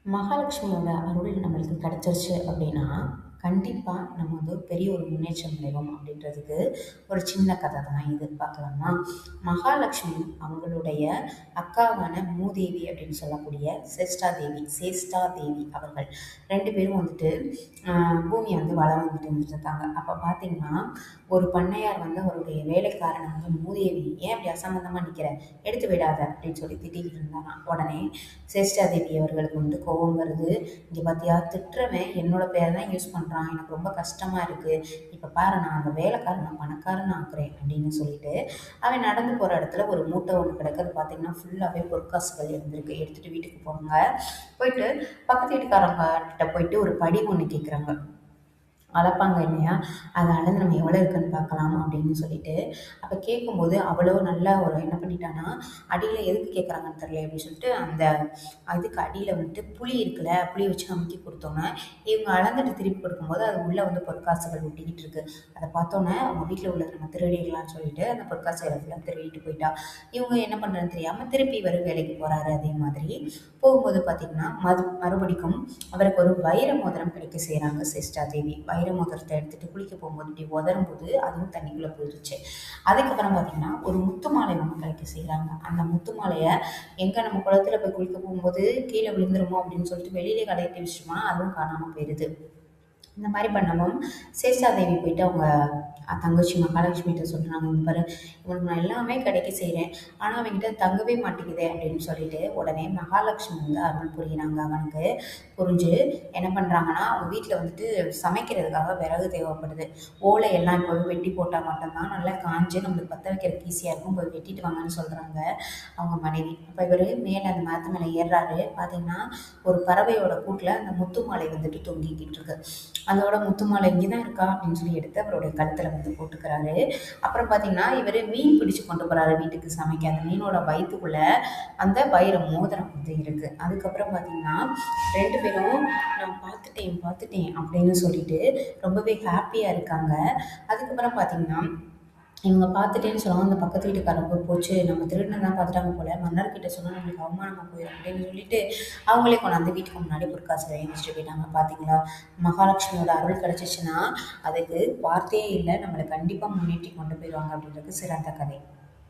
மகாலட்சுமியோட அருள் நம்மளுக்கு கிடைச்சிருச்சு அப்படின்னா, கண்டிப்பா நம்ம வந்து பெரிய ஒரு முன்னேற்றம் அடைவோம் அப்படின்றதுக்கு ஒரு சின்ன கதை தான் இது. பார்க்கலாமா? மகாலட்சுமி அவங்களுடைய அக்காவான மூதேவி அப்படின்னு சொல்லக்கூடிய சேஷ்டா தேவி அவர்கள் 2 பேரும் வந்துட்டு பூமியை வந்து வலம் வந்துட்டு இருந்திருக்காங்க. அப்போ பார்த்தீங்கன்னா, ஒரு பண்ணையார் வந்து அவருடைய வேலைக்காரனை வந்து மூதேவி, "ஏன் இப்படி அசம்பந்தமா நிக்கிற? எடுத்து விடாத" அப்படின்னு சொல்லி திட்டிக்கிட்டு இருந்தாராம். உடனே சேஷ்டாதேவி அவர்களுக்கு வந்து கோபம் வருது. "இங்கே பார்த்தியா, திட்டுறவன் என்னோட பேரை தான் யூஸ் பண்ணுறான், எனக்கு ரொம்ப கஷ்டமாக இருக்குது. இப்போ பாரு, நான் அந்த வேலைக்காரனை பணக்காரன் ஆக்குறேன்" அப்படின்னு சொல்லிட்டு அவன் நடந்து போகிற இடத்துல ஒரு மூட்டை ஒன்று கிடக்குது. பார்த்தீங்கன்னா ஃபுல்லாகவே பொற்காசுகள் இருந்திருக்கு. எடுத்துகிட்டு வீட்டுக்கு போனாங்க. போயிட்டு பக்கத்து வீட்டுக்காரங்க கிட்ட போயிட்டு ஒரு படி ஒன்று கேட்குறாங்க. அளப்பாங்க இல்லையா? அத அளந்து நம்ம எவ்வளோ இருக்குன்னு பார்க்கலாம் அப்படின்னு சொல்லிட்டு, அப்ப கேட்கும்போது அவ்வளோ நல்லா ஒரு என்ன பண்ணிட்டான்னா, அடியில எதுக்கு கேட்குறாங்கன்னு தெரியல அப்படின்னு சொல்லிட்டு, அந்த அதுக்கு அடியில வந்துட்டு புளி இருக்குல்ல, புளிய வச்சு அமுக்கி குடுத்தோன்னே, இவங்க அளந்துட்டு திருப்பி கொடுக்கும்போது, அது உள்ள வந்து பொற்காசுகள் ஒட்டிக்கிட்டு இருக்கு. அத பார்த்தோன்னே, அவங்க வீட்ல உள்ளத நம்ம திருடிடலாம்னு சொல்லிட்டு, அந்த பொற்காசுகள ஃபுல்லா திருடிட்டு போயிட்டா. இவங்க என்ன பண்றதுன்னு தெரியாம திருப்பி இவரு வேலைக்கு போறாரு. அதே மாதிரி போகும்போது பார்த்தீங்கன்னா, மறுபடிக்கும் அவருக்கு ஒரு வைர மோதிரம் கிடைக்க செய்றாங்க சேஷ்டாதேவி. வைர மோதிரத்த எடுத்துட்டு குளிக்க போகும்போது இப்படி உதறும்போது அதுவும் தண்ணிக்குள்ள போயிடுச்சு. அதுக்கப்புறம் பார்த்தீங்கன்னா, ஒரு முத்து மாலை ஒண்ணு கிடைக்க செய்றாங்க. அந்த முத்து மாலைய எங்க நம்ம குளத்துல போய் குளிக்க போகும்போது கீழ விழுந்துருமோ அப்படின்னு சொல்லிட்டு வெளியிலே கழட்டி வச்சுட்டோம்னா, அதுவும் காணாம போயிருது. இந்த மாரி பண்ணவும், சேஷாதேவி போயிட்டு அவங்க தங்கச்சி மகாலட்சுமிகிட்ட சொல்றாங்க, "இங்க பாரு, இவனுக்கு நான் எல்லாமே கிடைக்க செய்றேன். ஆனா அவன்கிட்ட தங்கவே மாட்டேங்குதே" அப்படின்னு சொல்லிட்டு, உடனே மகாலட்சுமி வந்து அருள் புரியிறாங்க அவனுக்கு. புரிஞ்சு என்ன பண்றாங்கன்னா, அவங்க வீட்ல வந்துட்டு சமைக்கிறதுக்காக விறகு தேவைப்படுது. ஓலை எல்லாம் இப்போவே வெட்டி போட்டா மட்டும் தான் நல்லா காஞ்சு நம்மளுக்கு பத்த வைக்கிறதுக்கு ஈஸியா இருக்கும். போய் வெட்டிட்டு வாங்கன்னு சொல்றாங்க அவங்க மனைவி. அப்ப இவரு மேல அந்த மரத்து மேல ஏறுறாரு. பார்த்தீங்கன்னா, ஒரு பறவையோட கூட்டுல அந்த முத்து மாலை வந்துட்டு தொங்கிக்கிட்டு இருக்கு. அதோட முத்து மாலை இங்கே தான் இருக்கா அப்படின்னு சொல்லி எடுத்து அவருடைய கழுத்துல வந்து போட்டுக்கிறாரு. அப்புறம் பார்த்தீங்கன்னா, இவரு மீன் பிடிச்சு கொண்டு போறாரு வீட்டுக்கு சமைக்க. அந்த மீனோட வயித்துக்குள்ள அந்த வைர மோதிரம் வந்து இருக்கு. அதுக்கப்புறம் பார்த்தீங்கன்னா, 2 பேரும் "நான் பார்த்துட்டேன்" அப்படின்னு சொல்லிட்டு ரொம்பவே ஹேப்பியா இருக்காங்க. அதுக்கப்புறம் பார்த்தீங்கன்னா, இவங்க பார்த்துட்டேன்னு சொன்னவும், அந்த பக்கத்து வீட்டுக்காரங்க போச்சு, நம்ம திருடனதான் பார்த்துட்டாங்க போல, மன்னர்கிட்ட சொன்னா நம்மளுக்கு அவமானமா போயிரும் அப்படின்னு சொல்லிட்டு, அவங்களே கொண்டாந்து வீட்டுக்கு முன்னாடி பொற்காசுகள வச்சுட்டு போயிட்டாங்க. பார்த்தீங்களா? மகாலட்சுமியோட அருள் கிடைச்சிச்சுன்னா, அதுக்கு வார்த்தையே இல்ல. நம்மள கண்டிப்பா முன்னேற்றி கொண்டு போயிருவாங்க அப்படின்றது சிறந்த கதை.